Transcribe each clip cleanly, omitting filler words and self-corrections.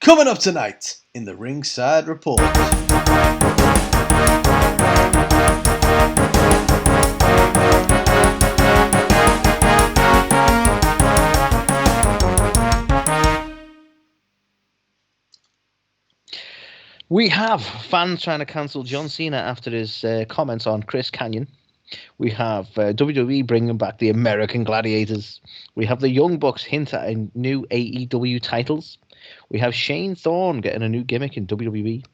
Coming up tonight in the Ringside Report. We have fans trying to cancel John Cena after his comments on Chris Kanyon. We have WWE bringing back the American Gladiators. We have the Young Bucks hint at a new AEW titles. We have Shane Thorne getting a new gimmick in WWE.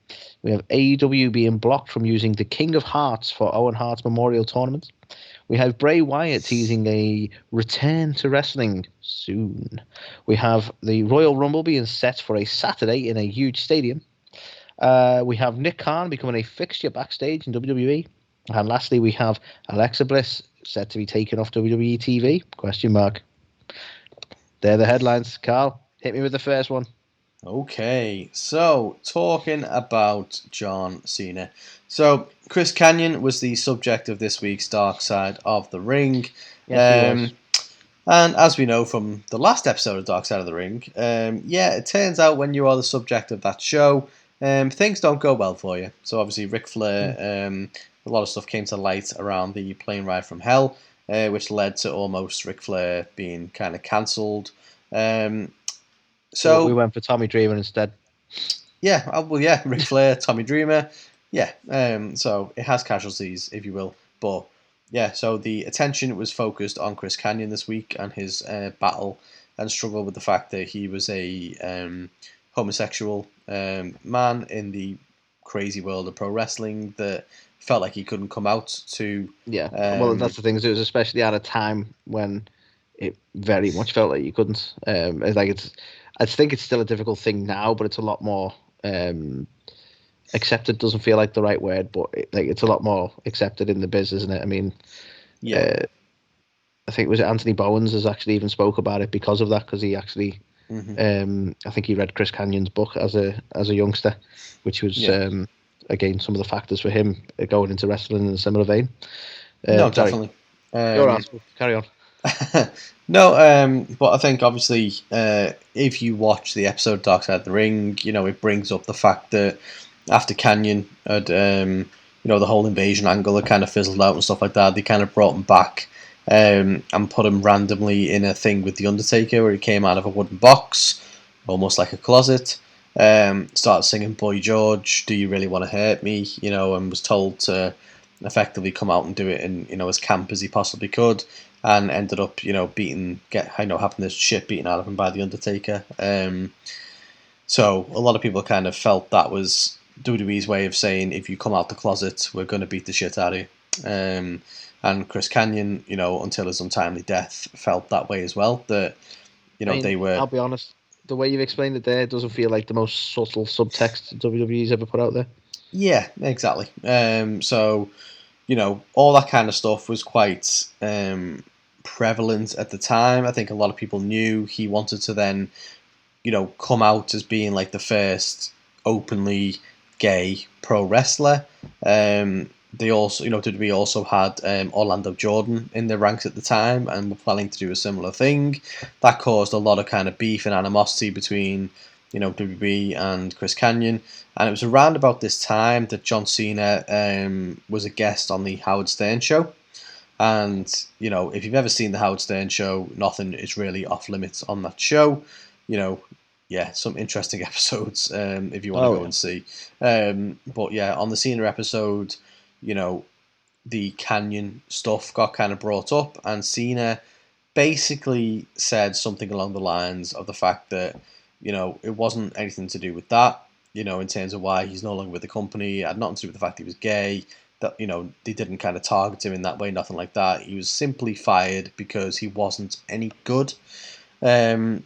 We have AEW being blocked from using the King of Hearts for Owen Hart's Memorial Tournament. We have Bray Wyatt teasing a return to wrestling soon. We have the Royal Rumble being set for a Saturday in a huge stadium. We have Nick Khan becoming a fixture backstage in WWE. And lastly, we have Alexa Bliss set to be taken off WWE TV? Question mark. They're the headlines. Carl, hit me with the first one. Okay, so talking about John Cena. So Chris Kanyon was the subject of this week's Dark Side of the Ring. Yes, he was. And as we know from the last episode of Dark Side of the Ring, it turns out when you are the subject of that show, things don't go well for you. So obviously Ric Flair, a lot of stuff came to light around the plane ride from hell, which led to almost Ric Flair being kind of cancelled. So we went for Tommy Dreamer instead. Yeah, Ric Flair, Tommy Dreamer. Yeah, so it has casualties, if you will. But yeah, so the attention was focused on Chris Kanyon this week and his battle and struggle with the fact that he was a homosexual man in the crazy world of pro wrestling that felt like he couldn't come out to. Yeah, well, that's the thing. It was especially at a time when it very much felt like you couldn't. I think it's still a difficult thing now, but it's a lot more accepted. Doesn't feel like the right word, but it's a lot more accepted in the biz, isn't it? I mean, yeah. I think it was Anthony Bowens has actually even spoke about it because of that, because he actually. I think he read Chris Kanyon's book as a youngster, which was again some of the factors for him going into wrestling in a similar vein. No, definitely. Your answer. Carry on. No, but I think obviously if you watch the episode Dark Side of the Ring, it brings up the fact that after Kanyon had the whole invasion angle had kind of fizzled out and stuff like that, they kind of brought him back. And put him randomly in a thing with The Undertaker where he came out of a wooden box, almost like a closet, started singing Boy George, Do You Really Want to Hurt Me, and was told to effectively come out and do it in as camp as he possibly could, and ended up having this shit beaten out of him by The Undertaker. So a lot of people kind of felt that was WWE's way of saying, if you come out the closet, we're going to beat the shit out of you. And Chris Kanyon, until his untimely death, felt that way as well. That, they were. I'll be honest, the way you've explained it there doesn't feel like the most subtle subtext WWE's ever put out there. Yeah, exactly. So, all that kind of stuff was quite prevalent at the time. I think a lot of people knew he wanted to then, come out as being like the first openly gay pro wrestler. They also, WWE also had Orlando Jordan in their ranks at the time and were planning to do a similar thing. That caused a lot of kind of beef and animosity between, WWE and Chris Kanyon. And it was around about this time that John Cena was a guest on the Howard Stern Show. And, if you've ever seen the Howard Stern Show, nothing is really off limits on that show. Some interesting episodes if you want to go and see. But yeah, on the Cena episode, the Kanyon stuff got kind of brought up, and Cena basically said something along the lines of the fact that, it wasn't anything to do with that, in terms of why he's no longer with the company. It had nothing to do with the fact he was gay, that, they didn't kind of target him in that way, nothing like that. He was simply fired because he wasn't any good. And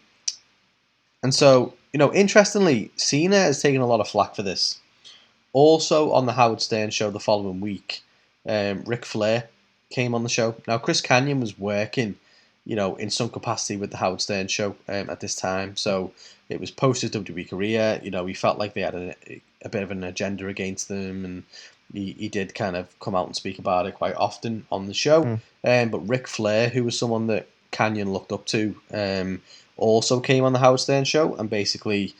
so, interestingly, Cena has taken a lot of flack for this. Also on the Howard Stern Show the following week, Ric Flair came on the show. Now, Chris Kanyon was working, in some capacity with the Howard Stern Show at this time. So it was post his WWE career. He felt like they had a bit of an agenda against them, and he did kind of come out and speak about it quite often on the show. But Ric Flair, who was someone that Kanyon looked up to, also came on the Howard Stern Show and basically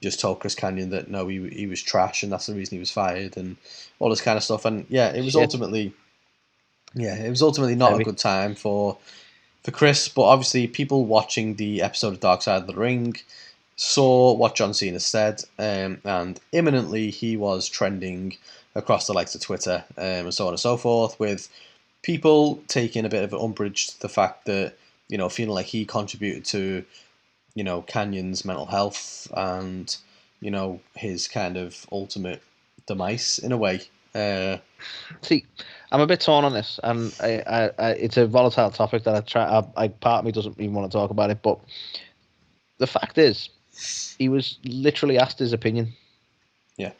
just told Chris Kanyon that no, he was trash and that's the reason he was fired and all this kind of stuff. And yeah, it was ultimately not a good time for Chris. But obviously, people watching the episode of Dark Side of the Ring saw what John Cena said, and imminently he was trending across the likes of Twitter and so on and so forth, with people taking a bit of umbrage to the fact that, feeling like he contributed to, Canyon's mental health and, his kind of ultimate demise in a way. See, I'm a bit torn on this, and I it's a volatile topic that part of me doesn't even want to talk about it, but the fact is, he was literally asked his opinion. Yeah.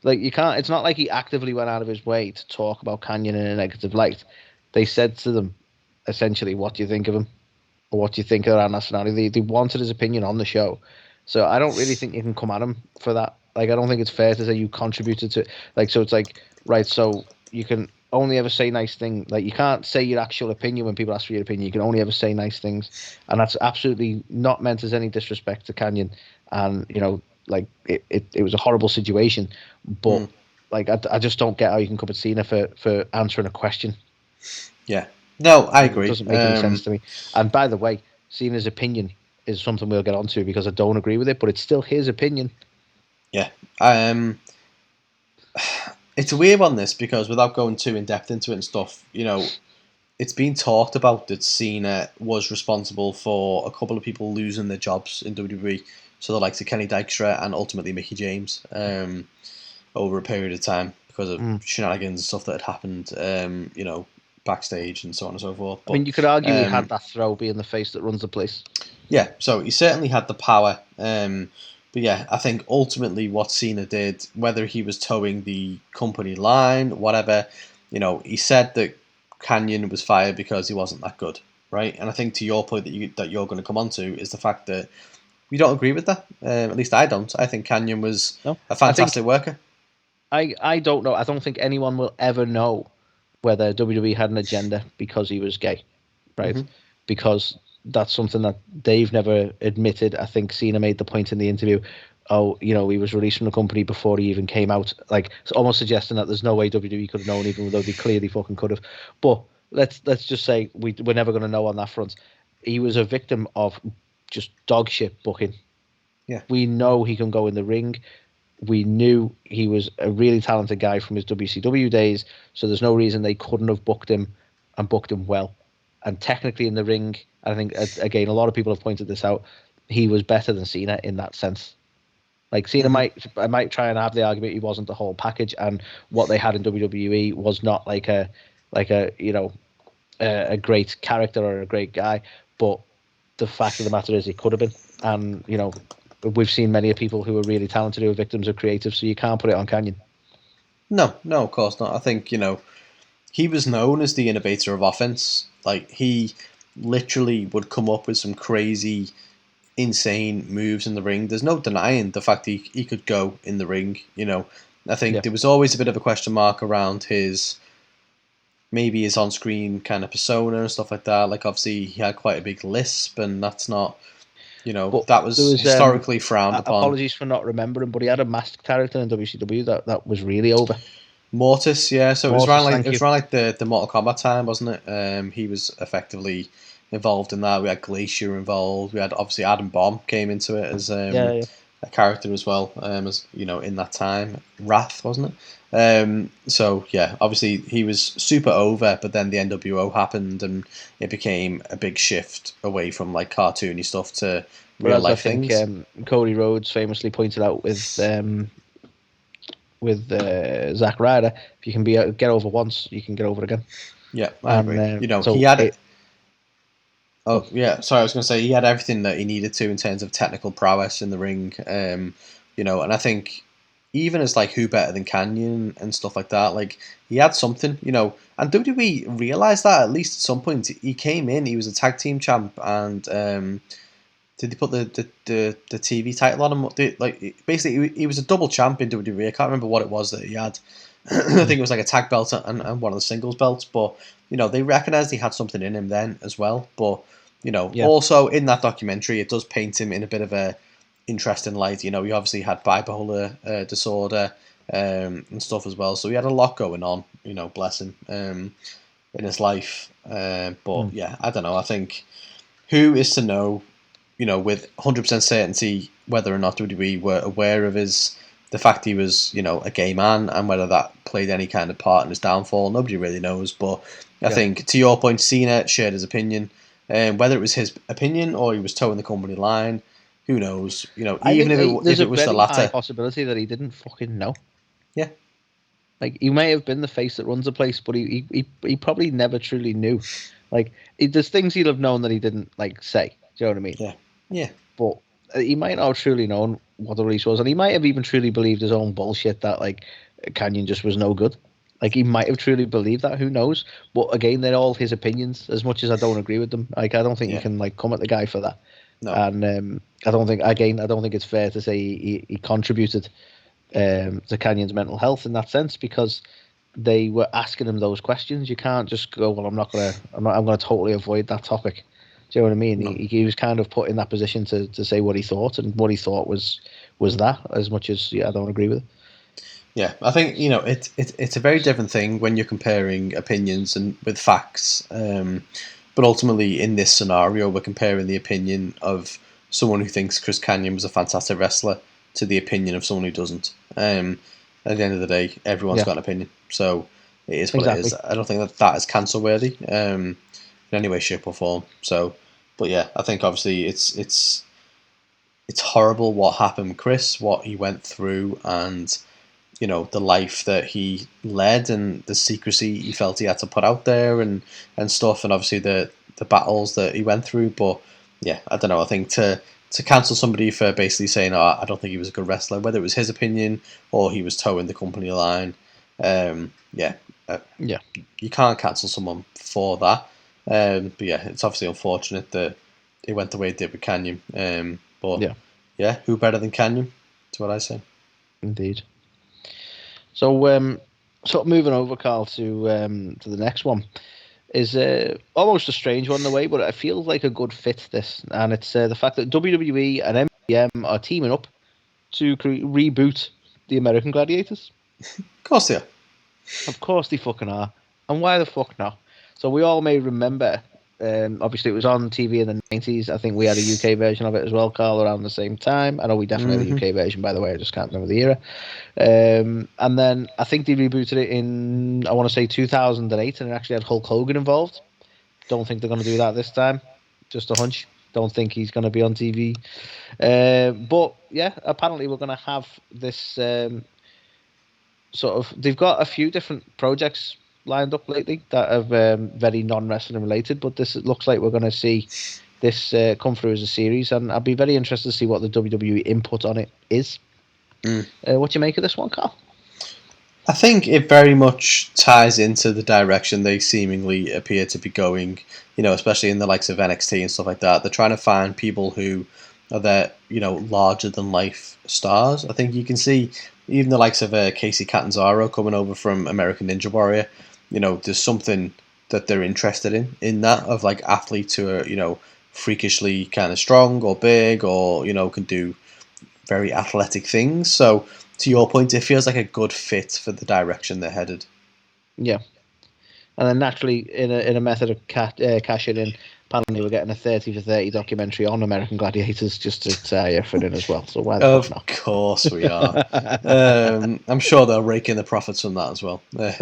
Like, you can't, it's not like he actively went out of his way to talk about Canyon in a negative light. They said to them, essentially, what do you think of him? Or what do you think of our nationality? They wanted his opinion on the show. So I don't really think you can come at him for that. Like, I don't think it's fair to say you contributed to, like, so it's like, right, so you can only ever say nice things. Like, you can't say your actual opinion when people ask for your opinion. You can only ever say nice things. And that's absolutely not meant as any disrespect to Canyon. And, like, it was a horrible situation. But, like, I just don't get how you can come at Cena for answering a question. Yeah. No, I agree. It doesn't make any sense to me. And by the way, Cena's opinion is something we'll get onto because I don't agree with it, but it's still his opinion. Yeah. It's a weird one, this, because without going too in depth into it and stuff, it's been talked about that Cena was responsible for a couple of people losing their jobs in WWE. So the likes of Kenny Dykstra and ultimately Mickie James over a period of time because of shenanigans and stuff that had happened, backstage and so on and so forth. But, I mean, you could argue he had that throw being the face that runs the place. Yeah, so he certainly had the power. But yeah, I think ultimately what Cena did, whether he was towing the company line, whatever, he said that Canyon was fired because he wasn't that good, right? And I think to your point that you're going to come on to is the fact that we don't agree with that. At least I don't. I think Canyon was a fantastic worker. I don't know. I don't think anyone will ever know whether WWE had an agenda because he was gay, right? Mm-hmm. Because that's something that they've never admitted. I think Cena made the point in the interview, he was released from the company before he even came out. Like, it's almost suggesting that there's no way WWE could have known, even though they clearly fucking could have. But let's just say we're never going to know on that front. He was a victim of just dog shit booking. Yeah. We know he can go in the ring. We knew he was a really talented guy from his WCW days, so there's no reason they couldn't have booked him and booked him well. And technically in the ring, I think, again, a lot of people have pointed this out, he was better than Cena in that sense. Like, Cena might try and have the argument he wasn't the whole package, and what they had in WWE was not like a great character or a great guy, but the fact of the matter is he could have been. And, we've seen many people who are really talented who are victims of creative, so you can't put it on Canyon. No, of course not. I think, he was known as the innovator of offense. Like, he literally would come up with some crazy, insane moves in the ring. There's no denying the fact he could go in the ring. I think there was always a bit of a question mark around his on-screen kind of persona and stuff like that. Like, obviously, he had quite a big lisp, and that's not, that was historically frowned upon. Apologies for not remembering, but he had a masked character in WCW that was really over. Mortis, yeah. So it was around like the Mortal Kombat time, wasn't it? He was effectively involved in that. We had Glacier involved. We had, obviously, Adam Bomb came into it as a character as well. As in that time, Wrath, wasn't it? So yeah, obviously he was super over, but then the NWO happened, and it became a big shift away from like cartoony stuff to real life things. I think Cody Rhodes famously pointed out with Zack Ryder, if you can get over once, you can get over again. Yeah, I agree. He had it. Oh yeah, sorry, I was going to say he had everything that he needed to in terms of technical prowess in the ring. And I think even as like who better than Canyon and stuff like that, like he had something, and WWE realized that at least at some point. He came in, he was a tag team champ, and did they put the TV title on him? Like, basically, he was a double champ in WWE. I can't remember what it was that he had. I think it was like a tag belt and one of the singles belts. But, they recognized he had something in him then as well. But, also in that documentary, it does paint him in a bit of a interesting light. You know, he obviously had bipolar disorder and stuff as well, so he had a lot going on. You know, bless him, in his life. But yeah, I don't know. I think who is to know, you know, with 100% certainty whether or not WWE were aware of the fact he was, you know, a gay man, and whether that played any kind of part in his downfall. Nobody really knows. But I think, to your point, Cena shared his opinion. Whether it was his opinion or he was towing the company line, who knows? You know, I even think if there's a it was the very high latter. possibility that he didn't fucking know. Yeah. Like, he may have been the face that runs the place, but he probably never truly knew. Like, there's things he'd have known that he didn't, like, say. Do you know what I mean? Yeah. Yeah. But he might not have truly known what the release was, and he might have even truly believed his own bullshit that, like, Canyon just was no good. Like, he might have truly believed that. Who knows? But again, they're all his opinions. As much as I don't agree with them, like, I don't think you can, like, come at the guy for that. No. And I don't think it's fair to say he contributed to Canyon's mental health in that sense, because they were asking him those questions. You can't just go, well, I'm gonna totally avoid that topic. Do you know what I mean? No. He was kind of put in that position to say what he thought, and what he thought was that, as much as I don't agree with it. Yeah, I think, you know, it's a very different thing when you're comparing opinions and with facts. But ultimately, in this scenario, we're comparing the opinion of someone who thinks Chris Kanyon was a fantastic wrestler to the opinion of someone who doesn't. At the end of the day, everyone's got an opinion, so it is what it is. I don't think that is cancel worthy in any way, shape, or form. So, but yeah, I think obviously it's horrible what happened with Chris, what he went through, and, you know, the life that he led and the secrecy he felt he had to put out there and stuff, and obviously the battles that he went through. But yeah, I don't know. I think to cancel somebody for basically saying, "Oh, I don't think he was a good wrestler," whether it was his opinion or he was towing the company line, you can't cancel someone for that. But yeah, it's obviously unfortunate that it went the way it did with Canyon. But yeah, who better than Canyon? That's what I say. Indeed. So, sort of moving over, Carl, to the next one is almost a strange one in a way, but it feels like a good fit. This, and it's the fact that WWE and MKM are teaming up to reboot the American Gladiators. Of course they are. Of course they fucking are. And why the fuck not? So we all may remember. Obviously, it was on TV in the 90s. I think we had a UK version of it as well, Carl, around the same time. I know we definitely had a UK version, by the way. I just can't remember the era. And then I think they rebooted it in, I want to say, 2008, and it actually had Hulk Hogan involved. Don't think they're going to do that this time. Just a hunch. Don't think he's going to be on TV. But yeah, apparently we're going to have this sort of. They've got a few different projects lined up lately that are very non-wrestling related, but this looks like we're going to see this come through as a series, and I'd be very interested to see what the WWE input on it is. What do you make of this one, Carl? I think it very much ties into the direction they seemingly appear to be going, you know, especially in the likes of NXT and stuff like that. They're trying to find people who are their, you know, larger than life stars. I think you can see even the likes of Casey Catanzaro coming over from American Ninja Warrior. You know, there's something that they're interested in that, of like athletes who are, you know, freakishly kind of strong or big, or, you know, can do very athletic things. So to your point, it feels like a good fit for the direction they're headed. Yeah. And then naturally, in a method of cashing in, apparently we're getting a 30 for 30 documentary on American Gladiators just to tie effort in as well. So why the fuck not? Of course we are. I'm sure they'll rake in the profits from that as well. But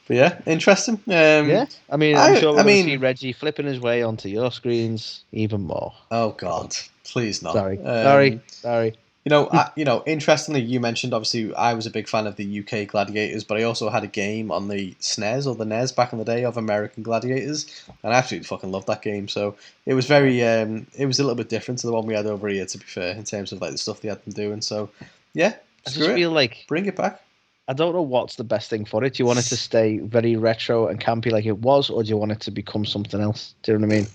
yeah, interesting. Yeah, I mean, I'm sure we're going to see Reggie flipping his way onto your screens even more. Oh God, please not. Sorry. You know, interestingly, you mentioned, obviously I was a big fan of the UK Gladiators, but I also had a game on the SNES or the NES back in the day of American Gladiators, and I absolutely fucking loved that game. So it was very, it was a little bit different to the one we had over here, to be fair, in terms of like the stuff they had them doing. So yeah, I just feel like bring it back. I don't know what's the best thing for it. Do you want it to stay very retro and campy like it was, or do you want it to become something else? Do you know what I mean?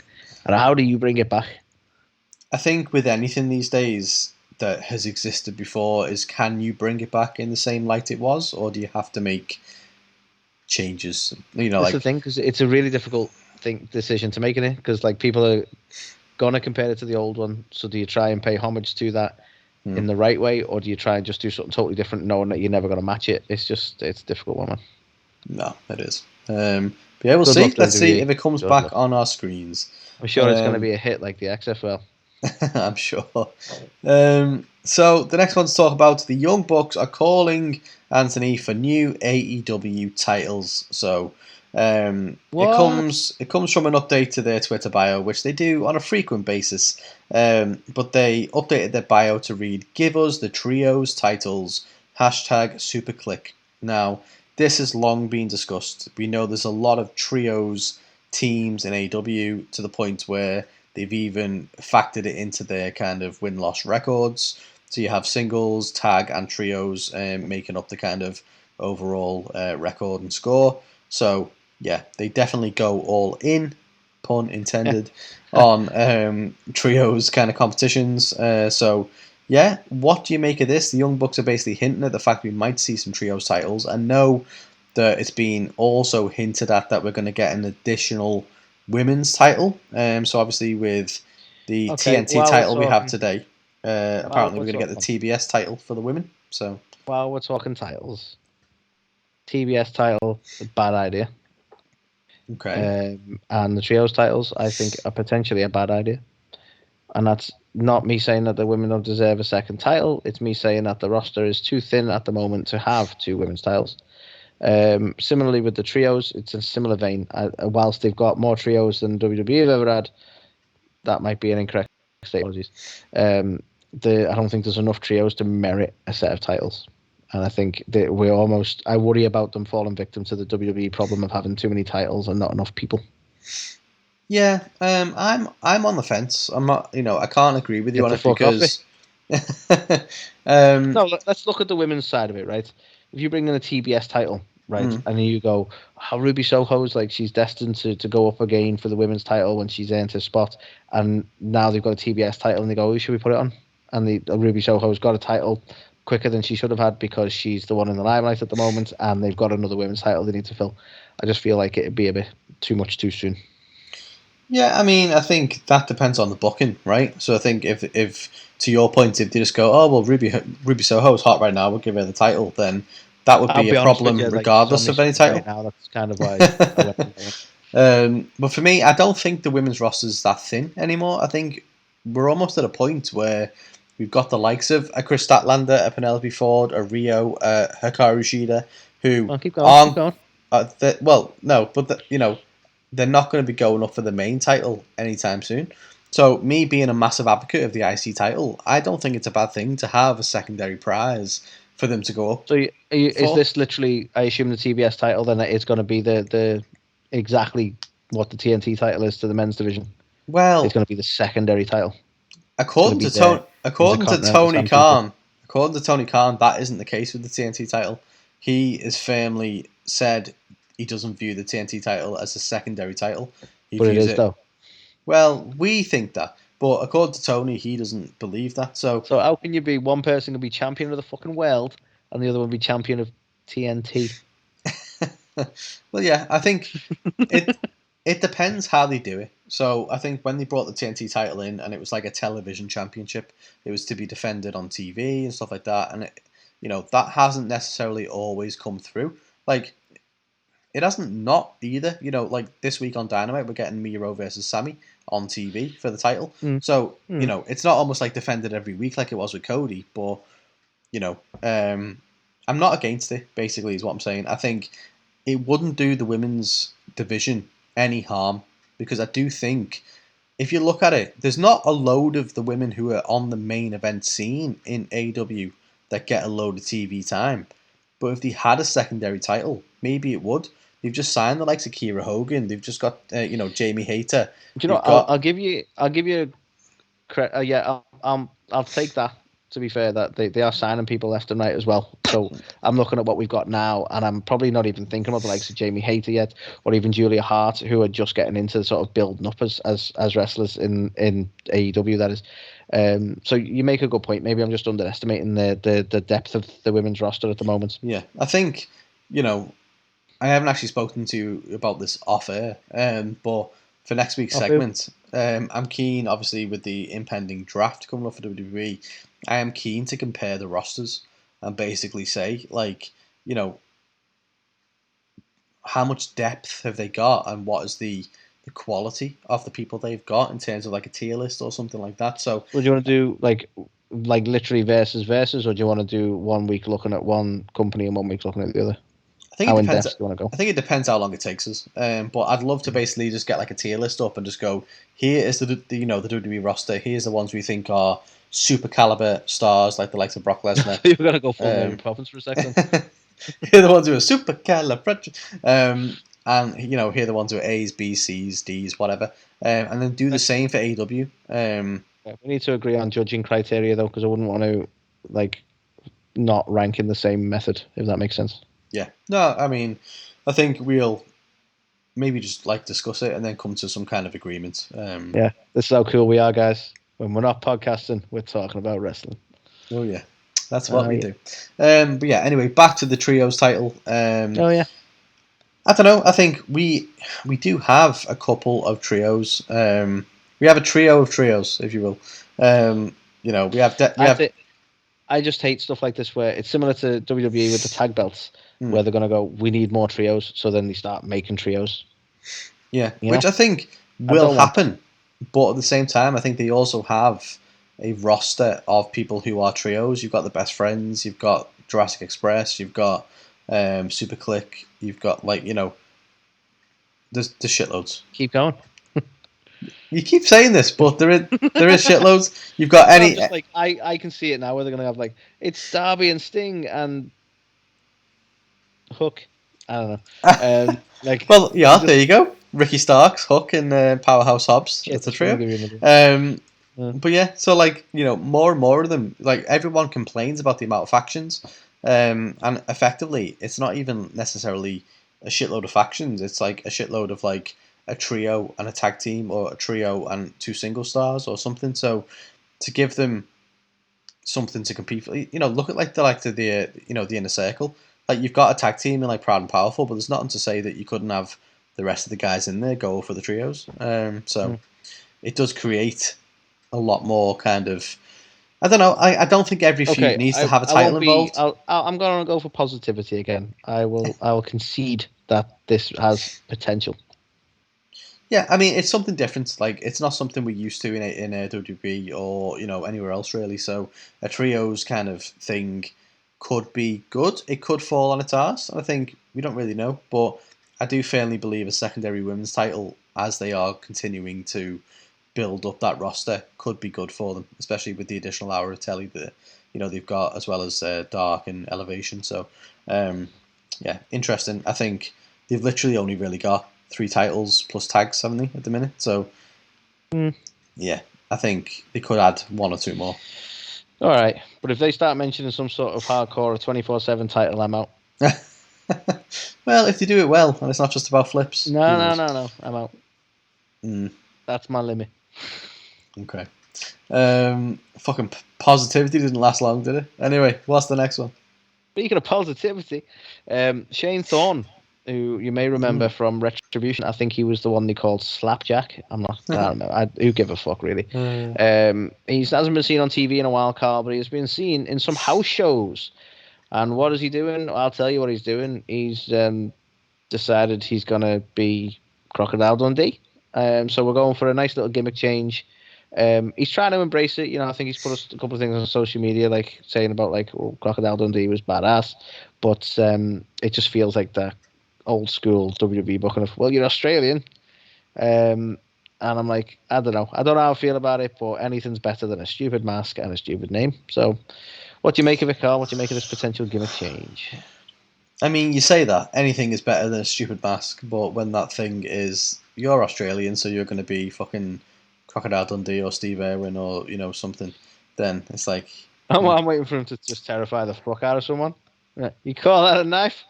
And how do you bring it back? I think with anything these days that has existed before is, can you bring it back in the same light it was, or do you have to make changes? You know, that's the thing, because it's a really difficult decision to make in it, because like people are going to compare it to the old one, so do you try and pay homage to that in the right way, or do you try and just do something totally different, knowing that you're never going to match it? It's a difficult one, man. No, it is. But yeah, we'll Good see. luck, Let's see WWE. if it comes Good back luck. on our screens. I'm sure it's going to be a hit like the XFL. I'm sure. So the next one to talk about, the Young Bucks are calling Anthony for new AEW titles. So it comes from an update to their Twitter bio, which they do on a frequent basis. But they updated their bio to read, "Give us the trios titles, #SuperClick." Now, this has long been discussed. We know there's a lot of trios teams in AEW, to the point where they've even factored it into their kind of win-loss records. So you have singles, tag, and trios making up the kind of overall record and score. So yeah, they definitely go all in, pun intended, on trios kind of competitions. So yeah, what do you make of this? The Young Bucks are basically hinting at the fact we might see some trios titles, and know that it's been also hinted at that we're going to get an additional women's title. So obviously with the TNT title we have today, apparently we're going to get the TBS title for the women. So while we're talking titles, TBS title, a bad idea. Okay. And the trios titles, I think, are potentially a bad idea. And that's not me saying that the women don't deserve a second title. It's me saying that the roster is too thin at the moment to have two women's titles. Similarly with the trios, it's a similar vein. Whilst they've got more trios than WWE have ever had, that might be an incorrect statement. I don't think there's enough trios to merit a set of titles. And I think that I worry about them falling victim to the WWE problem of having too many titles and not enough people. Yeah, I'm on the fence. I'm not, I can't agree with you on it because. No, let's look at the women's side of it, right? If you bring in a TBS title, right, and you go, how Ruby Soho's like she's destined to go up again for the women's title when she's earned her spot, and now they've got a TBS title, and they go, who should we put it on? And the Ruby Soho's got a title quicker than she should have had because she's the one in the limelight at the moment, and they've got another women's title they need to fill. I just feel like it'd be a bit too much too soon. Yeah, I mean, I think that depends on the booking, right? So I think if to your point, if they just go, oh well, Ruby Soho's hot right now, we'll give her the title, then that would be a problem regardless of any title. Right now, that's kind of why I went. But for me, I don't think the women's roster is that thin anymore. I think we're almost at a point where we've got the likes of a Chris Statlander, a Penelope Ford, a Rio, Hikaru Shida, who keep going. They're not going to be going up for the main title anytime soon. So me being a massive advocate of the IC title, I don't think it's a bad thing to have a secondary prize for them to go up. So is this literally, I assume, the TBS title, then it's going to be the exactly what the TNT title is to the men's division? Well, it's going to be the secondary title. According to Tony Khan, that isn't the case with the TNT title. He has firmly said he doesn't view the TNT title as a secondary title. But it is, though. Well, we think that. But according to Tony, he doesn't believe that. So how can you be one person can be champion of the fucking world and the other one be champion of TNT? Well, yeah, I think it depends how they do it. So I think when they brought the TNT title in and it was like a television championship, it was to be defended on TV and stuff like that. And that hasn't necessarily always come through. Like, it hasn't not either. Like this week on Dynamite, we're getting Miro versus Sammy on TV for the title. So, it's not almost like defended every week like it was with Cody. But, I'm not against it, basically, is what I'm saying. I think it wouldn't do the women's division any harm, because I do think, if you look at it, there's not a load of the women who are on the main event scene in AEW that get a load of TV time. But if they had a secondary title, maybe it would. They've just signed the likes of Kiera Hogan. They've just got Jamie Hayter. Do you know? I'll give you credit. I'll take that. To be fair, that they are signing people left and right as well. So I'm looking at what we've got now, and I'm probably not even thinking about the likes of Jamie Hayter yet, or even Julia Hart, who are just getting into sort of building up as wrestlers in AEW. That is. So you make a good point. Maybe I'm just underestimating the depth of the women's roster at the moment. Yeah, I think I haven't actually spoken to you about this off air, but for next week's segment, I'm keen, obviously, with the impending draft coming up for WWE, I am keen to compare the rosters and basically say, like, you know, how much depth have they got and what is the quality of the people they've got in terms of like a tier list or something like that. So would you want to do like literally versus, or do you want to do 1 week looking at one company and 1 week looking at the other? I think how it depends. In depth do you want to go? I think it depends how long it takes us. But I'd love to basically just get like a tier list up and just go, here is the WWE roster. Here's the ones we think are super caliber stars, like the likes of Brock Lesnar. You're gonna go full Mary Poppins for a second. Here are the ones who are super caliber. And here are the ones who are A's, B's, C's, D's, whatever. And then do the same for AEW. We need to agree on judging criteria though, because I wouldn't want to like not rank in the same method, if that makes sense. Yeah. No, I mean, I think we'll maybe just like discuss it and then come to some kind of agreement. Yeah, this is how cool we are, guys. When we're not podcasting, we're talking about wrestling. Oh yeah, that's what we do. But yeah, anyway, back to the trios title. Oh yeah. I don't know. I think we do have a couple of trios. We have a trio of trios, if you will. We have. I just hate stuff like this where it's similar to WWE with the tag belts, where they're going to go, we need more trios, so then they start making trios. Yeah, which I think will happen. But at the same time, I think they also have a roster of people who are trios. You've got the Best Friends, you've got Jurassic Express, you've got Super Click, you've got there's shitloads. Keep going. You keep saying this, but there is shitloads. You've got any? Just I can see it now where they're gonna have it's Darby and Sting and Hook. I don't know. Well, yeah, there you go. Ricky Starks, Hook, and Powerhouse Hobbs. That's a trio. But yeah, so more and more of them. Everyone complains about the amount of factions, and effectively, it's not even necessarily a shitload of factions. It's like a shitload of a trio and a tag team, or a trio and 2 single stars, or something. So to give them something to compete for, look at the Inner Circle. You've got a tag team in Proud and Powerful, but there's nothing to say that you couldn't have the rest of the guys in there go for the trios. It does create a lot more kind of. I don't know. I don't think every feud needs to have a title involved. I'm going to go for positivity again. I will concede that this has potential. Yeah, I mean, it's something different. It's not something we're used to in WWE or anywhere else really. So a trios kind of thing could be good. It could fall on its arse. I think we don't really know, but I do firmly believe a secondary women's title, as they are continuing to build up that roster, could be good for them, especially with the additional hour of telly that they've got, as well as Dark and Elevation. So yeah, interesting. I think they've literally only really got 3 titles plus tags, haven't they, at the minute? So yeah, I think they could add 1 or 2 more. All right, but if they start mentioning some sort of hardcore 24/7 title, I'm out. Well, if they do it well, and it's not just about flips. No, I'm out. That's my limit. Okay. Fucking positivity didn't last long, did it? Anyway, what's the next one? Speaking of positivity, Shane Thorne, who you may remember from Retribution. I think he was the one they called Slapjack. I don't know. Who give a fuck, really? He hasn't been seen on TV in a while, Carl, but he's been seen in some house shows. And what is he doing? I'll tell you what he's doing. He's decided he's going to be Crocodile Dundee. So we're going for a nice little gimmick change. He's trying to embrace it. I think he's put a couple of things on social media, saying about Crocodile Dundee was badass. But it just feels like the old school WWE booking of, well, you're Australian. And I'm like, I don't know. I don't know how I feel about it, but anything's better than a stupid mask and a stupid name. So what do you make of it, Carl? What do you make of this potential gimmick change? I mean, you say that anything is better than a stupid mask, but when that thing is, you're Australian, so you're going to be fucking Crocodile Dundee or Steve Irwin or something, then it's like I'm waiting for him to just terrify the fuck out of someone. Yeah. You call that a knife?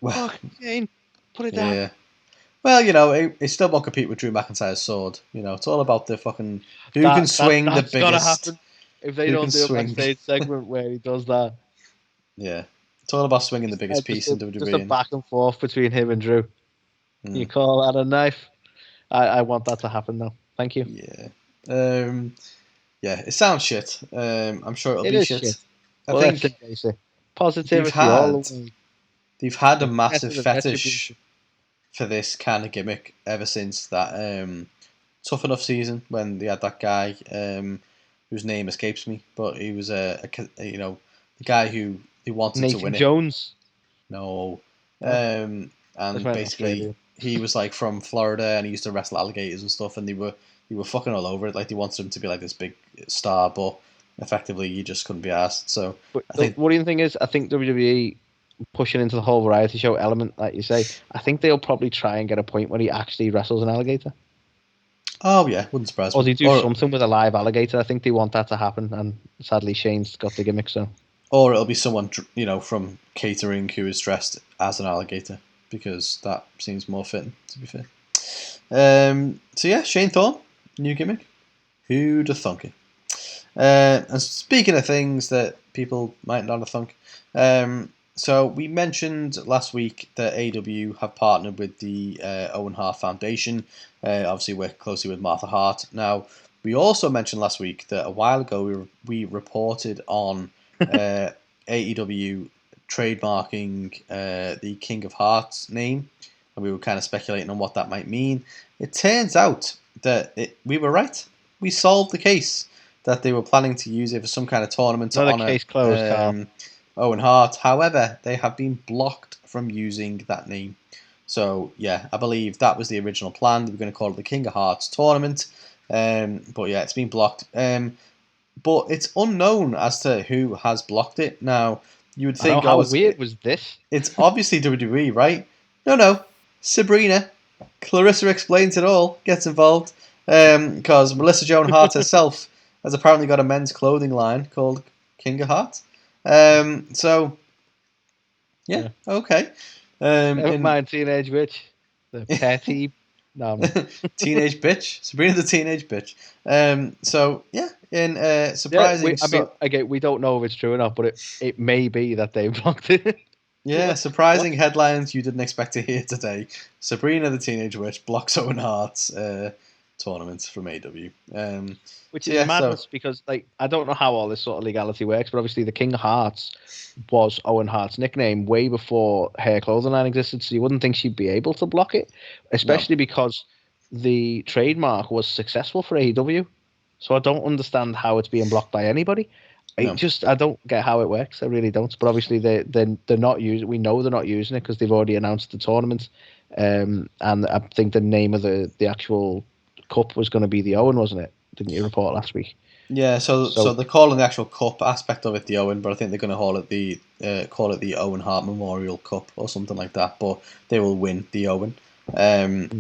Well, fuck, Jane, put it down. Yeah. Well, it still won't compete with Drew McIntyre's sword. It's all about the fucking who can swing the biggest. Gotta happen if they don't do a backstage segment where he does that. Yeah, it's all about swinging the biggest piece in WWE. Just a back and forth between him and Drew. You call that a knife? I want that to happen though. Thank you. Yeah, it sounds shit. I'm sure it'll It be is shit. I Well, let's think embrace it. they've Positivity all had the way. they've had a The massive method of fetish retribution. for this kind of gimmick ever since that Tough Enough season when they had that guy whose name escapes me, but he was the guy who they wanted to Nathan win it. Jones. No, That's and meant basically Australia. he was like from Florida and he used to wrestle alligators and stuff, and they were fucking all over it. Like they wanted him to be like this big star, but effectively you just couldn't be asked. So But I the think, worrying thing is, I think WWE pushing into the whole variety show element, like you say, I think they'll probably try and get a point where he actually wrestles an alligator. oh yeah, wouldn't surprise Or me. they do something with a live alligator. I think they want that to happen, and sadly Shane's got the gimmick, so. Or it'll be someone from catering who is dressed as an alligator because that seems more fitting. To be fair. So yeah, Shane Thorne, new gimmick. Who'd have thunk it? And speaking of things that people might not have thunk, so we mentioned last week that AEW have partnered with the Owen Hart Foundation. Obviously, work closely with Martha Hart. Now, we also mentioned last week that a while ago we reported on AEW trademarking the King of Hearts name, and we were kind of speculating on what that might mean. It turns out that we were right. We solved the case that they were planning to use it for some kind of tournament to Another honour case closed, Carl. Owen Hart. However, they have been blocked from using that name. So, yeah, I believe that was the original plan. They were going to call it the King of Hearts tournament. But, yeah, it's been blocked. But it's unknown as to who has blocked it. Now, you would I know, think, how weird was this? it's obviously WWE, right? No. Sabrina. Clarissa explains it all, gets involved. Because Melissa Joan Hart herself has apparently got a men's clothing line called King of Hearts. So, yeah, okay. Never mind, teenage witch. The petty. No, I'm not. Teenage bitch. Sabrina the teenage bitch. So, yeah, in Yeah, surprising... again, we don't know if it's true or not, but it may be that they blocked it. Yeah, surprising headlines you didn't expect to hear today. Sabrina the Teenage Witch blocks Owen Hart's tournament from AEW. Which So is yeah, madness because, like, I don't know how all this sort of legality works, but obviously the King of Hearts was Owen Hart's nickname way before her clothing line existed, so you wouldn't think she'd be able to block it, especially because the trademark was successful for AEW. So I don't understand how it's being blocked by anybody. I don't get how it works. I really don't. But obviously they're not using. We know they're not using it because they've already announced the tournament. And I think the name of the actual cup was going to be the Owen, wasn't it? Didn't you report last week? Yeah, so they're calling the actual cup aspect of it the Owen, but I think they're going to call it the Owen Hart Memorial Cup or something like that. But they will win the Owen.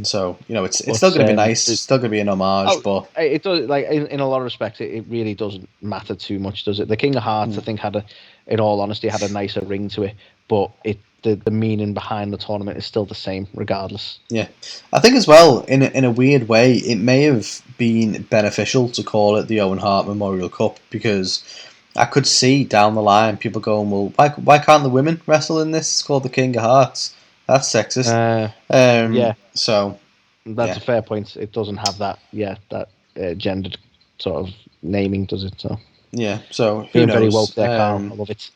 So it's still going to be nice. It's still going to be an homage, but it does. Like in a lot of respects, it really doesn't matter too much, does it? The King of Hearts, I think, in all honesty, had a nicer ring to it, but the meaning behind the tournament is still the same, regardless. Yeah, I think as well, in a weird way, it may have been beneficial to call it the Owen Hart Memorial Cup because I could see down the line people going, well, why can't the women wrestle in this? It's called the King of Hearts. That's sexist. Yeah. So that's a fair point. It doesn't have that gendered sort of naming, does it? So yeah. So who being knows? very woke there, Carl. I love it.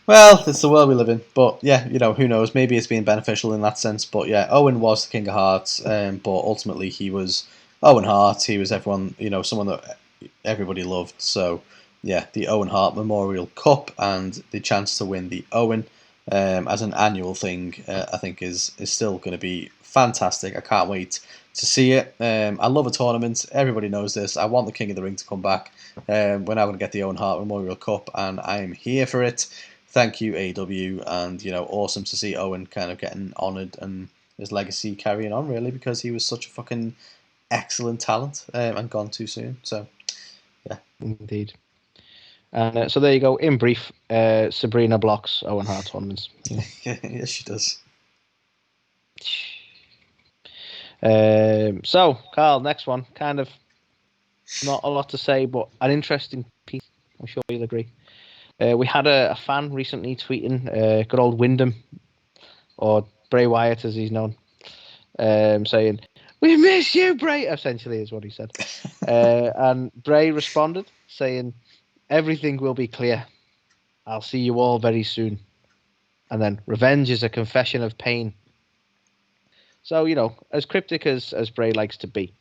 Well, it's the world we live in. But yeah, who knows? Maybe it's been beneficial in that sense. But yeah, Owen was the King of Hearts, but ultimately he was Owen Hart. He was everyone, someone that everybody loved. So yeah, the Owen Hart Memorial Cup and the chance to win the Owen as an annual thing, I think is still going to be fantastic. I can't wait to see it. I love a tournament. Everybody knows this. I want the King of the Ring to come back. We're now going to get the Owen Hart Memorial Cup, and I am here for it. Thank you, AEW, and awesome to see Owen kind of getting honoured and his legacy carrying on, really, because he was such a fucking excellent talent and gone too soon. So, yeah, indeed. And so there you go. In brief, Sabrina blocks Owen Hart tournaments. Yes, she does. So, Carl, next one. Kind of not a lot to say, but an interesting piece. I'm sure you'll agree. We had a fan recently tweeting, good old Wyndham, or Bray Wyatt as he's known, saying, "We miss you, Bray." Essentially, is what he said. And Bray responded saying, "Everything will be clear. I'll see you all very soon." And then, "Revenge is a confession of pain." So, as cryptic as Bray likes to be.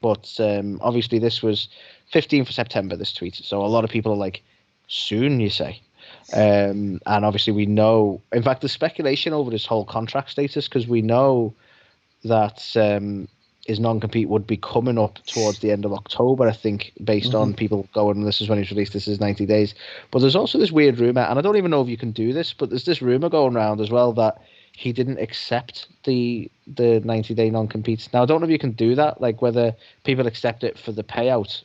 But obviously, this was 15th of September, this tweet. So a lot of people are like, soon, you say? And obviously, we know. In fact, there's speculation over this whole contract status because we know that his non-compete would be coming up towards the end of October, I think, based on people going, this is when he's released, this is 90 days. But there's also this weird rumor, and I don't even know if you can do this, but there's this rumor going around as well that he didn't accept the 90-day non-compete. Now, I don't know if you can do that, like whether people accept it for the payout,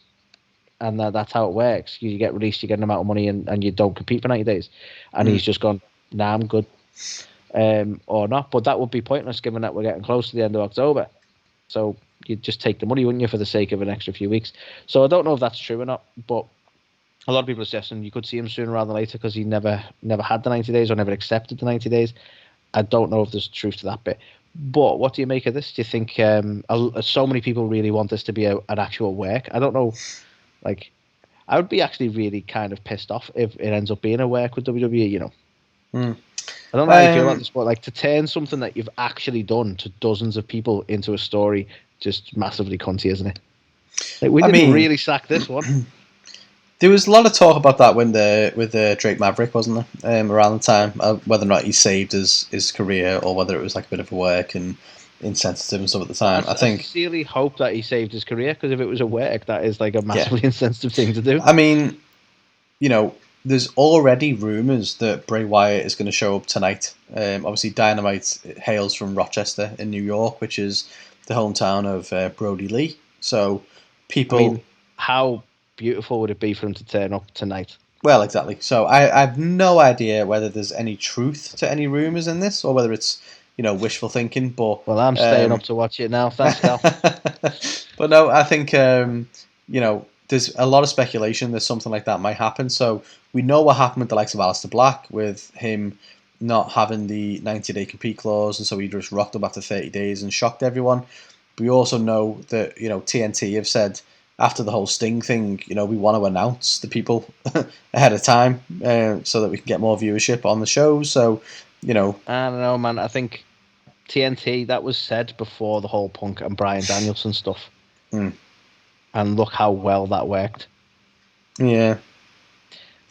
and that's how it works. You get released, you get an amount of money, and you don't compete for 90 days. And he's just gone, nah, I'm good. Or not. But that would be pointless given that we're getting close to the end of October. So you'd just take the money, wouldn't you, for the sake of an extra few weeks. So I don't know if that's true or not, but a lot of people are suggesting you could see him sooner rather than later because he never had the 90 days or never accepted the 90 days. I don't know if there's truth to that bit. But what do you make of this? Do you think so many people really want this to be an actual work? I don't know. Like, I would be actually really kind of pissed off if it ends up being a work with WWE, I don't know how you feel about this, but like to turn something that you've actually done to dozens of people into a story, just massively cunty, isn't it? Like, we didn't really sack this one. There was a lot of talk about that with the Drake Maverick, wasn't there? Around the time, whether or not he saved his career or whether it was like a bit of a work and insensitive and stuff at the time. I sincerely hope that he saved his career, because if it was a work, that is like a massively insensitive thing to do. I mean, there's already rumours that Bray Wyatt is going to show up tonight. Obviously, Dynamite hails from Rochester in New York, which is the hometown of Brody Lee. So people... how beautiful would it be for him to turn up tonight? Well, exactly. So I have no idea whether there's any truth to any rumours in this or whether it's, wishful thinking. But well, I'm staying up to watch it now. Thanks, Cal. But no, I think, there's a lot of speculation that something like that might happen. So we know what happened with the likes of Aleister Black, with him not having the 90-day compete clause, and so he just rocked up after 30 days and shocked everyone. We also know that, TNT have said after the whole Sting thing, we want to announce the people ahead of time so that we can get more viewership on the show. So, I don't know, man. I think TNT, that was said before the whole Punk and Bryan Danielson stuff. And look how well that worked. Yeah.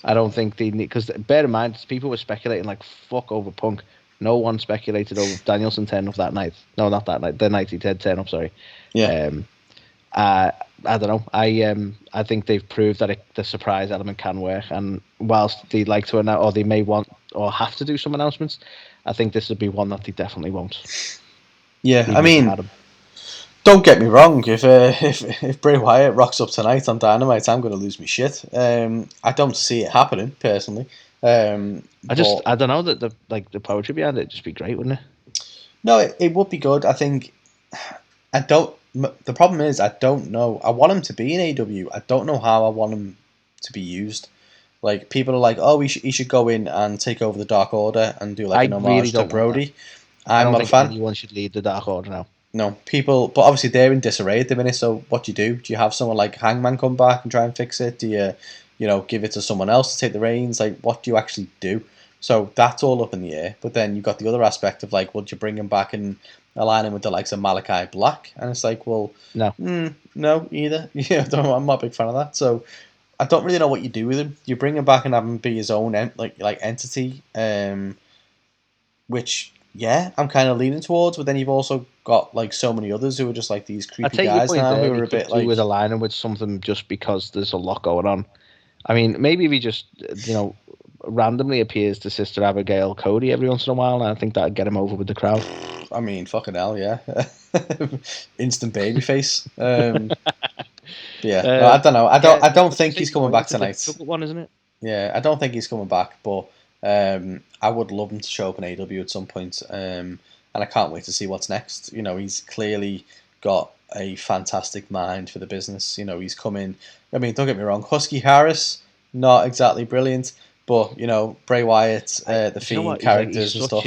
I don't think they need... Because bear in mind, people were speculating like fuck over Punk. No one speculated over Danielson turning up that night. No, not that night. The night he did turn up, sorry. Yeah. I don't know. I think they've proved that the surprise element can work. And whilst they'd like to announce, or they may want or have to do some announcements, I think this would be one that they definitely won't. Yeah, I mean... Don't get me wrong. If Bray Wyatt rocks up tonight on Dynamite, I'm going to lose my shit. I don't see it happening personally. I don't know that the poetry behind it would just be great, wouldn't it? No, it would be good. I think the problem is I don't know. I want him to be in AEW. I don't know how I want him to be used. Like, people are like, oh, he should go in and take over the Dark Order and do like an homage to Brody. I'm not a fan. Anyone should lead the Dark Order now. No, people, but obviously they're in disarray at the minute. So what do you do? Do you have someone like Hangman come back and try and fix it? Do you, give it to someone else to take the reins? Like, what do you actually do? So that's all up in the air. But then you've got the other aspect of like, would you bring him back and align him with the likes of Malachi Black? And it's like, well, no, either. I'm not a big fan of that. So I don't really know what you do with him. You bring him back and have him be his own entity, which. Yeah, I'm kind of leaning towards, but then you've also got like so many others who are just like these creepy guys now who are a bit like with aligning with something just because there's a lot going on. I mean, maybe if he just randomly appears to Sister Abigail Cody every once in a while, and I think that'd get him over with the crowd. I mean, fucking hell, yeah, instant babyface. Yeah, no, I don't know. I don't think he's coming back tonight. It's a difficult one, isn't it? Yeah, I don't think he's coming back, but. I would love him to show up in AEW at some point, and I can't wait to see what's next. He's clearly got a fantastic mind for the business. He's coming. I mean, don't get me wrong, Husky Harris, not exactly brilliant, but Bray Wyatt, the Fiend characters and stuff.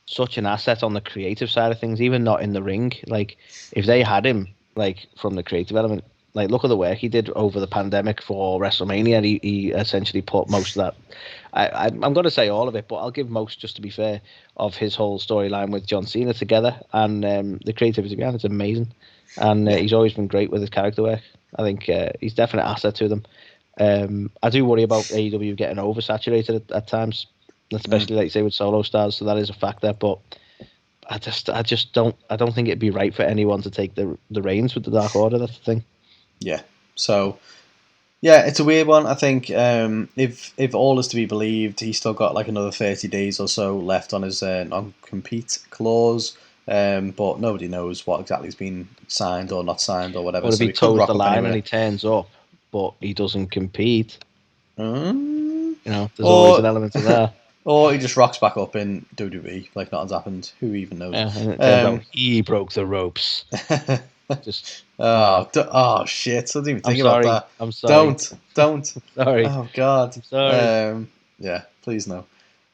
such an asset on the creative side of things, even not in the ring. Like, if they had him, like, from the creative element, like, look at the work he did over the pandemic for WrestleMania. He essentially put most of that. I'm going to say all of it, but I'll give most, just to be fair, of his whole storyline with John Cena together. And the creativity behind it's amazing. And he's always been great with his character work. I think he's definitely an asset to them. I do worry about AEW getting oversaturated at times, especially like you say with solo stars. So that is a factor, but I just don't think it'd be right for anyone to take the reins with the Dark Order. That's the thing. Yeah. So yeah, it's a weird one. I think if all is to be believed, he's still got like another 30 days or so left on his non-compete clause. But nobody knows what exactly has been signed or not signed or whatever. Or if so he toes the line anywhere. and he turns up, but he doesn't compete. You know, there's always an element of that. Or he just rocks back up in WWE like nothing's happened. Who even knows? Yeah, and it turns out he broke the ropes. Just shit! I didn't even think sorry. about that. I'm sorry. Don't. Sorry. Oh God. I'm sorry. Yeah, please no.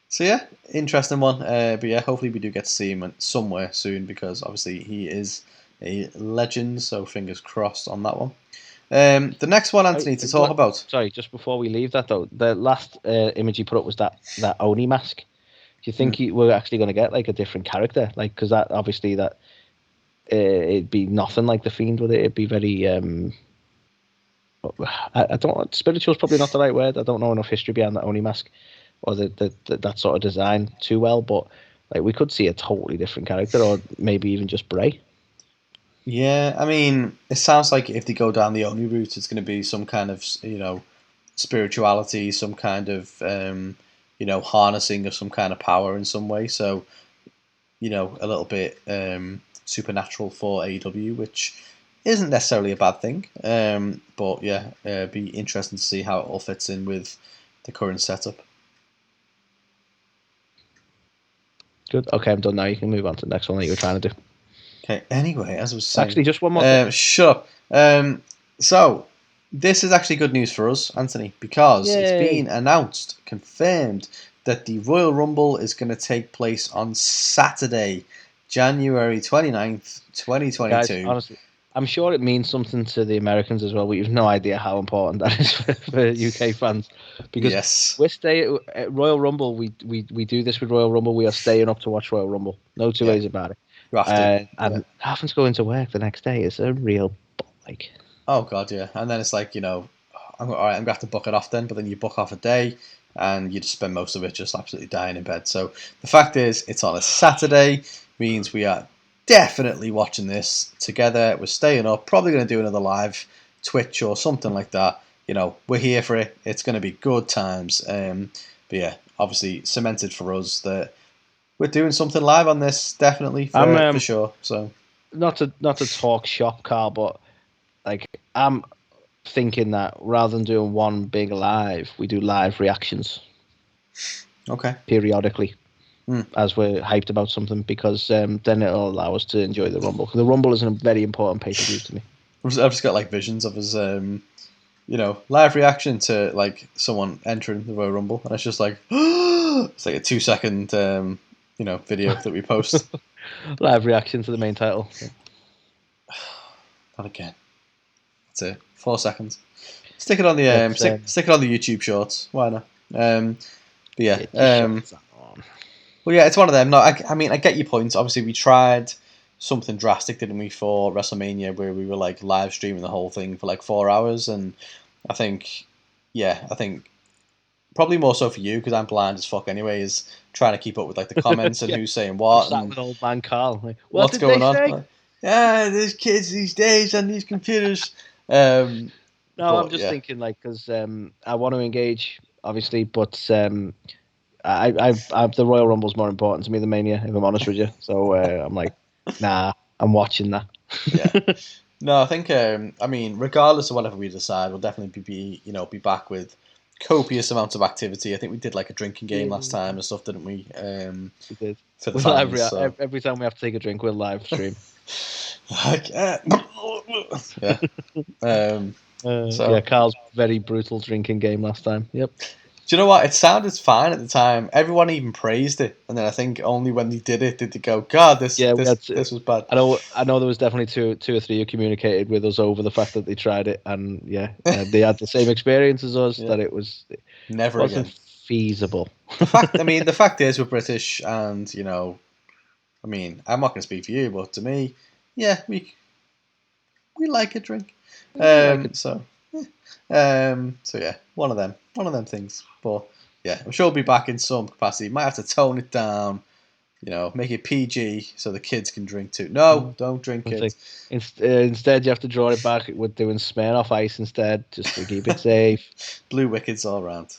So yeah, interesting one. But yeah, hopefully we do get to see him somewhere soon because obviously he is a legend. So fingers crossed on that one. The next one, Anthony, to talk about. Sorry, just before we leave that though, the last image he put up was that Oni mask. Do you think we're actually going to get like a different character? Like, because that obviously that it'd be nothing like the Fiend with it. It'd be very I don't. Spiritual is probably not the right word. I don't know enough history behind that Oni mask or that sort of design too well. But like, we could see a totally different character, or maybe even just Bray. Yeah, I mean, it sounds like if they go down the Oni route, it's going to be some kind of spirituality, some kind of harnessing of some kind of power in some way. So a little bit supernatural for AEW, which isn't necessarily a bad thing. But yeah, be interesting to see how it all fits in with the current setup. Good. Okay, I'm done now. You can move on to the next one that you were trying to do. Okay. Anyway, as I was saying, actually, just one more. Shut up. So this is actually good news for us, Anthony, because it's been announced, confirmed, that the Royal Rumble is going to take place on Saturday, January 29th, 2022. Guys, honestly, I'm sure it means something to the Americans as well. We have no idea how important that is for UK fans. Because we're staying at Royal Rumble. We do this with Royal Rumble. We are staying up to watch Royal Rumble. No two ways about it. And having to go into work the next day is a real like. Oh God, yeah. And then it's like, all right, I'm gonna have to book it off then. But then you book off a day, and you just spend most of it just absolutely dying in bed. So the fact is, it's on a Saturday, means we are definitely watching this together. We're staying up, probably going to do another live Twitch or something like that. We're here for it. It's going to be good times. But yeah, obviously cemented for us that we're doing something live on this, definitely for sure. So not to talk shop, Carl, but like I'm thinking that rather than doing one big live, we do live reactions. Okay. Periodically. As we're hyped about something, because then it'll allow us to enjoy the Rumble. The Rumble is a very important pay-per-view to me. I've just got like visions of us, live reaction to like someone entering the Royal Rumble, and it's just like it's like a 2-second, video that we post. Live reaction to the main title. Not again. That's it. 4 seconds. Stick it on the stick it on the YouTube shorts. Why not? But yeah. Well, yeah, it's one of them. No, I mean, I get your point. Obviously, we tried something drastic, didn't we, for WrestleMania, where we were like live streaming the whole thing for like 4 hours, and I think probably more so for you, because I'm blind as fuck anyway, is trying to keep up with like the comments and who's saying what. I'm sat with old man Carl. Like, what's going on? Like, there's kids these days and these computers. I'm just thinking, like, because I want to engage, obviously, but I the Royal Rumble's more important to me than Mania, if I'm honest with you. So I'm like, nah, I'm watching that. Yeah. No, I think regardless of whatever we decide, we'll definitely be back with copious amounts of activity. I think we did like a drinking game last time and stuff, didn't we? We did. For the fans, every time we have to take a drink, we'll live stream. Yeah. Carl's very brutal drinking game last time. Yep. Do you know what? It sounded fine at the time. Everyone even praised it, and then I think only when they did it did they go, "God, this was bad." I know there was definitely two or three who communicated with us over the fact that they tried it, and they had the same experience as us, that it wasn't feasible. The fact is, we're British, and I mean, I'm not going to speak for you, but to me, we like a drink. So yeah, one of them things. But yeah, I'm sure we'll be back in some capacity. Might have to tone it down, make it PG so the kids can drink too. No, don't drink, kids. Instead, you have to draw it back with doing Smirnoff Ice instead, just to keep it safe. Blue Wickets all around.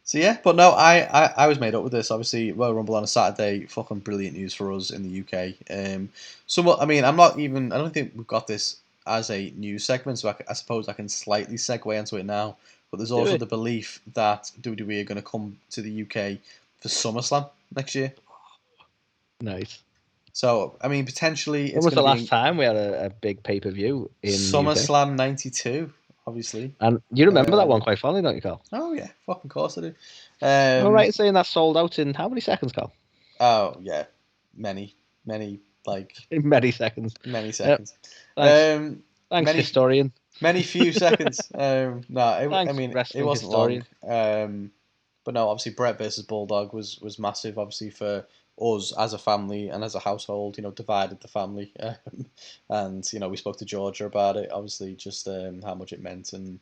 So yeah, but no, I was made up with this. Obviously, Royal Rumble on a Saturday, fucking brilliant news for us in the UK. I don't think we've got this as a news segment, so I suppose I can slightly segue into it now. But there's also the belief that WWE are going to come to the UK for SummerSlam next year. Nice. So, I mean, potentially it's when was the last time we had a big pay-per-view in SummerSlam '92, obviously. And you remember that one quite fondly, don't you, Carl? Oh, yeah. Fucking course I do. Am I right in saying that sold out in how many seconds, Carl? Oh, yeah. Many, in many seconds. Many seconds. Thanks, historian. Many few seconds. It wasn't historian. long. But no, obviously Brett versus Bulldog was massive, obviously, for us as a family and as a household, divided the family. And, we spoke to Georgia about it, obviously, just how much it meant. And,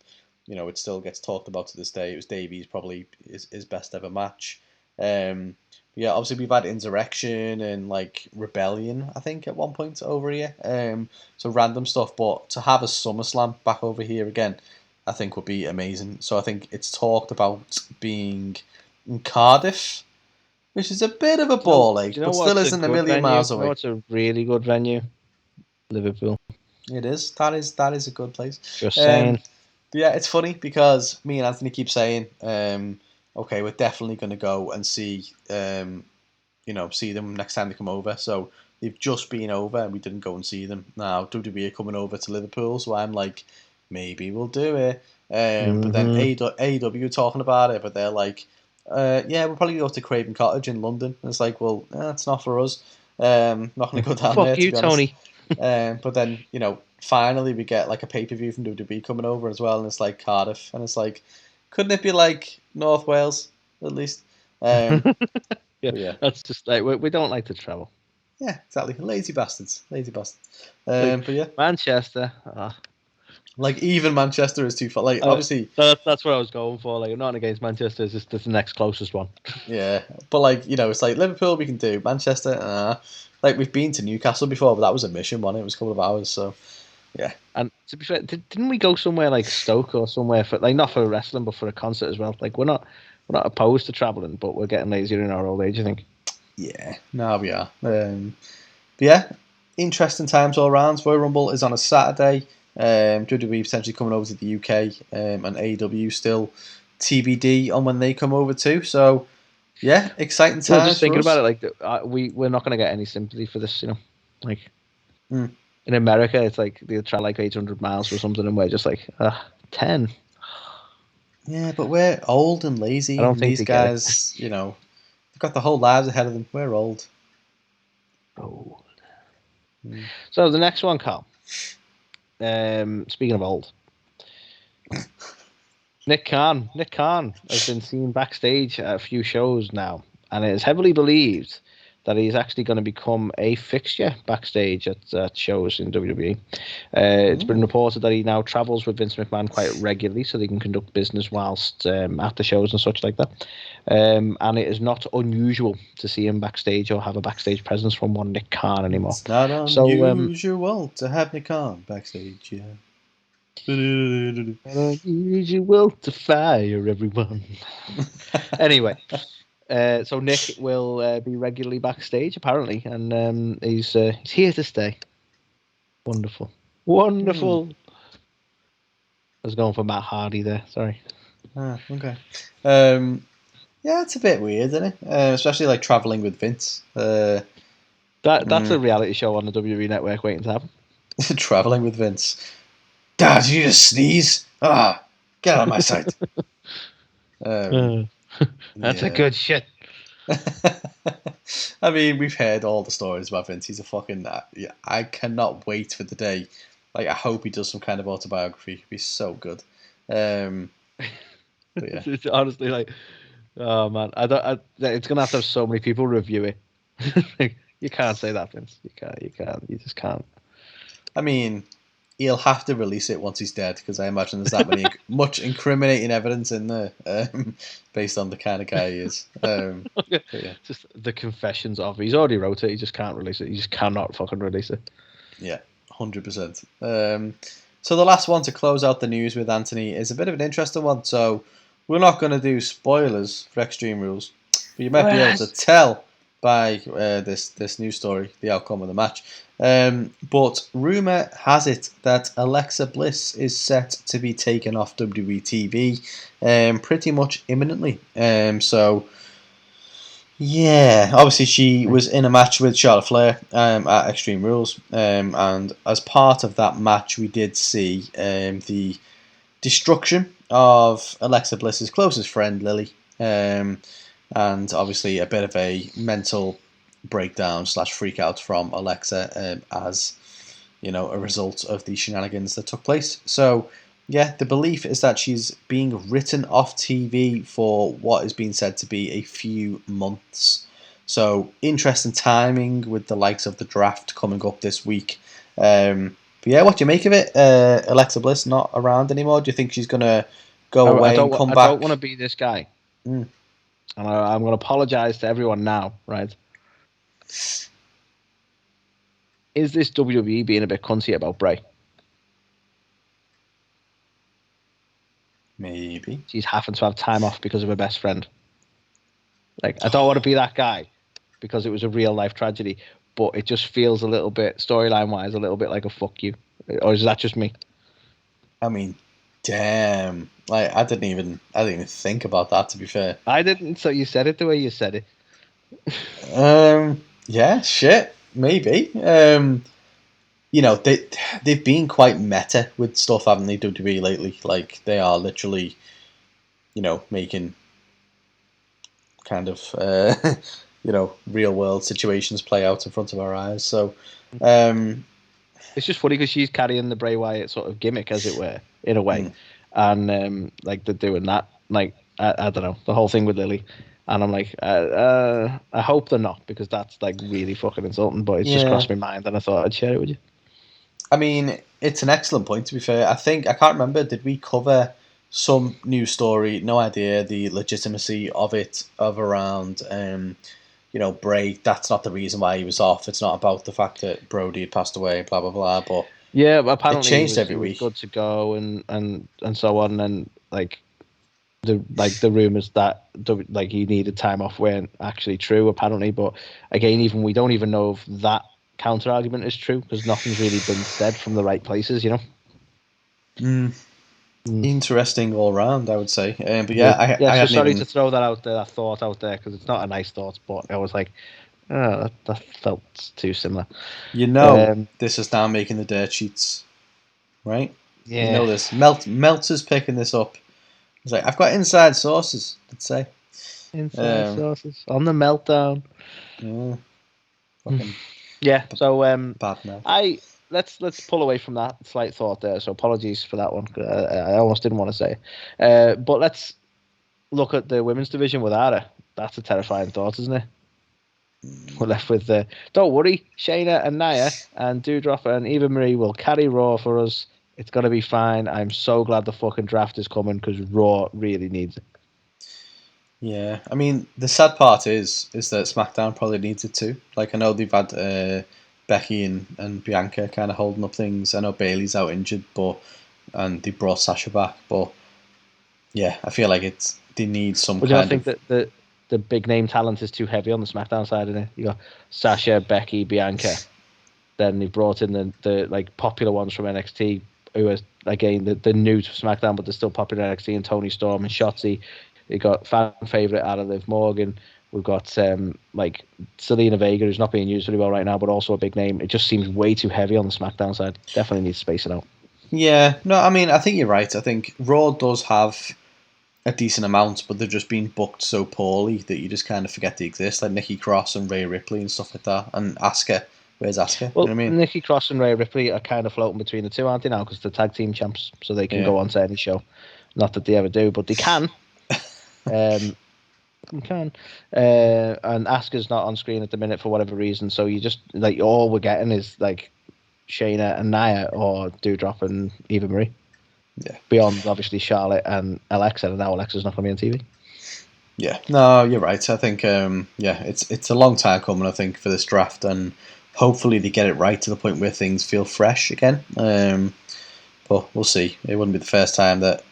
it still gets talked about to this day. It was Davies probably his best ever match. Yeah, obviously we've had Insurrection and Rebellion, I think, at one point over here. So random stuff, but to have a SummerSlam back over here again, I think would be amazing. So I think it's talked about being in Cardiff, which is a bit of a ball ache, but still isn't a million miles away. It's a really good venue, Liverpool. It is. That is a good place. Just saying. Yeah, it's funny because me and Anthony keep saying, okay, we're definitely going to go and see them next time they come over. So they've just been over and we didn't go and see them. Now WWE are coming over to Liverpool, so I'm like, maybe we'll do it. But then AEW are talking about it, but they're like, we'll probably go to Craven Cottage in London. And it's like, well, it's not for us. Not going to go down there. Fuck you, Tony. But then, finally we get a pay-per-view from WWE coming over as well, and it's like Cardiff, and it's like, couldn't it be North Wales at least? Yeah, that's just we don't like to travel. Yeah, exactly. Lazy bastards. But yeah, Manchester. Even Manchester is too far. Obviously, that's what I was going for. Not against Manchester. It's just the next closest one. Yeah, but it's Liverpool we can do. Manchester, we've been to Newcastle before, but that was a mission one. It was a couple of hours, so yeah. And to be fair, didn't we go somewhere like Stoke or somewhere for not for wrestling, but for a concert as well? We're not opposed to traveling, but we're getting lazier in our old age, I think. Yeah, no, we are. But yeah, interesting times all around. Royal Rumble is on a Saturday. WWE potentially coming over to the UK, and AEW still TBD on when they come over too. So yeah, exciting times. Just thinking about it, we're not going to get any sympathy for this, In America, it's they travel 800 miles or something, and we're just 10. Yeah, but we're old and lazy. I don't think these guys, they've got the whole lives ahead of them. We're old. So the next one, Carl. Speaking of old, Nick Khan has been seen backstage at a few shows now, and it is heavily believed that he's actually going to become a fixture backstage at shows in WWE. It's been reported that he now travels with Vince McMahon quite regularly so they can conduct business whilst at the shows and such like that. And it is not unusual to see him backstage or have a backstage presence from one Nick Khan anymore. It's not unusual to have Nick Khan backstage, yeah. Not unusual to fire everyone. Anyway. So Nick will be regularly backstage, apparently, and he's here to stay. Wonderful. I was going for Matt Hardy there, sorry. Okay. Yeah, it's a bit weird, isn't it? Especially travelling with Vince. That's a reality show on the WWE Network waiting to happen. Travelling with Vince. Dad, did you just sneeze? Get out of my sight. That's a good shit. I mean, we've heard all the stories about Vince. He's a fucking. I cannot wait for the day. Like, I hope he does some kind of autobiography. It'd be so good. Yeah. It's honestly like, oh man, it's gonna have to have so many people review it. Like, you can't say that, Vince. You just can't. I mean, he'll have to release it once he's dead, because I imagine there's that much incriminating evidence in there, based on the kind of guy he is. Yeah. Just the confessions of. He's already wrote it. He just can't release it. He just cannot fucking release it. Yeah, 100%. So the last one to close out the news with, Anthony, is a bit of an interesting one. So we're not going to do spoilers for Extreme Rules, but you might be able to tell by this news story the outcome of the match. But rumour has it that Alexa Bliss is set to be taken off WWE TV pretty much imminently. So yeah, obviously she was in a match with Charlotte Flair at Extreme Rules, and as part of that match we did see the destruction of Alexa Bliss's closest friend, Lily, and obviously a bit of a mental breakdown / freak out from Alexa as a result of the shenanigans that took place. So yeah, the belief is that she's being written off TV for what is being said to be a few months. So interesting timing with the likes of the draft coming up this week. But yeah, what do you make of it? Alexa Bliss not around anymore. Do you think she's gonna go away and come back? I don't want to be this guy, and I'm going to apologise to everyone now. Right? Is this WWE being a bit cunty about Bray? Maybe. She's having to have time off because of her best friend. Like, I don't want to be that guy because it was a real life tragedy, but it just feels a little bit, storyline wise, a little bit like a fuck you. Or is that just me? I mean, damn. Like, I didn't even think about that, to be fair. I didn't, so you said it the way you said it. Yeah, shit. Maybe. They've been quite meta with stuff, haven't they, WWE lately? Like, they are literally, making kind of, real world situations play out in front of our eyes. So, it's just funny because she's carrying the Bray Wyatt sort of gimmick, as it were, in a way. And, like, they're doing that. Like, I don't know, the whole thing with Lily. And I'm like, I hope they're not, because that's, like, really fucking insulting. But it's just crossed my mind, and I thought I'd share it with you. I mean, it's an excellent point, to be fair. I can't remember, did we cover some news story? No idea the legitimacy of it, around, Bray. That's not the reason why he was off. It's not about the fact that Brody had passed away, blah, blah, blah. But yeah, but apparently it changed every week. Good to go and so on. And, like, the rumours that, like, he needed time off weren't actually true, apparently. But, again, we don't even know if that counter argument is true, because nothing's really been said from the right places, Interesting all round, I would say. But yeah, I so sorry to throw that thought out there, because it's not a nice thought, but I was like, that felt too similar. This is now making the dirt sheets, right? Yeah, you know this. Meltzer's picking this up. He's like, I've got inside sources, let's say. Inside sources on the meltdown. Yeah. Fucking yeah. So bad now. Let's pull away from that slight thought there. So apologies for that one. I almost didn't want to say it. But let's look at the women's division with Ara. That's a terrifying thought, isn't it? We're left with don't worry, Shayna and Nia and Doudrop and Eva Marie will carry Raw for us. It's gonna be fine. I'm so glad the fucking draft is coming, because Raw really needs it. Yeah, I mean, the sad part is that SmackDown probably needs it too. Like, I know they've had Becky and Bianca kind of holding up things. I know Bayley's out injured, and they brought Sasha back. But yeah, I feel like they need some kind of... I think that the big name talent is too heavy on the SmackDown side, isn't it? You got Sasha, Becky, Bianca. Then they brought in the like popular ones from NXT, who are, again, the new to SmackDown, but they're still popular in NXT, and Toni Storm and Shotzi. You got fan favourite out of Liv Morgan. We've got like Selena Vega, who's not being used very well right now, but also a big name. It just seems way too heavy on the SmackDown side. Definitely needs to space it out. Yeah, no, I mean, I think you're right. I think Raw does have a decent amount, but they've just been booked so poorly that you just kind of forget they exist, like Nikki Cross and Rhea Ripley and stuff like that, and Asuka. Where's Asuka? Well, you know what I mean? Nikki Cross and Rhea Ripley are kind of floating between the two, aren't they now? Because they're tag team champs, so they can go on to any show. Not that they ever do, but they can. You can. And Asuka's not on screen at the minute for whatever reason, so you just like all we're getting is like Shayna and Nia or Doudrop and Eva Marie. Yeah. Beyond obviously Charlotte and Alexa, and now Alexa's not going to be on TV. Yeah. No, you're right. I think it's a long time coming. I think for this draft, and hopefully they get it right to the point where things feel fresh again. But we'll see. It wouldn't be the first time that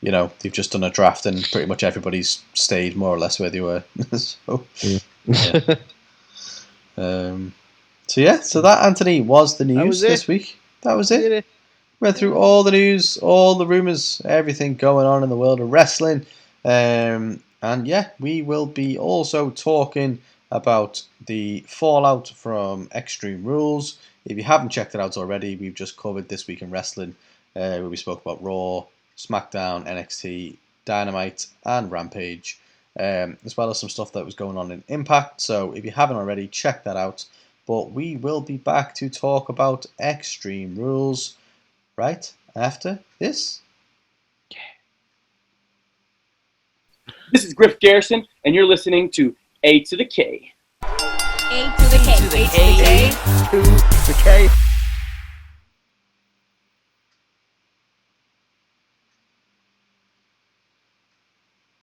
they've just done a draft and pretty much everybody's stayed more or less where they were. So that, Anthony, was the news this week. That was it. Went through all the news, all the rumours, everything going on in the world of wrestling. And we will be also talking about the fallout from Extreme Rules. If you haven't checked it out already, we've just covered This Week in Wrestling, where we spoke about Raw, SmackDown, NXT, Dynamite, and Rampage, as well as some stuff that was going on in Impact. So if you haven't already, check that out. But we will be back to talk about Extreme Rules right after this. This is Griff Garrison, and you're listening to A2theK. A2theK. A2theK.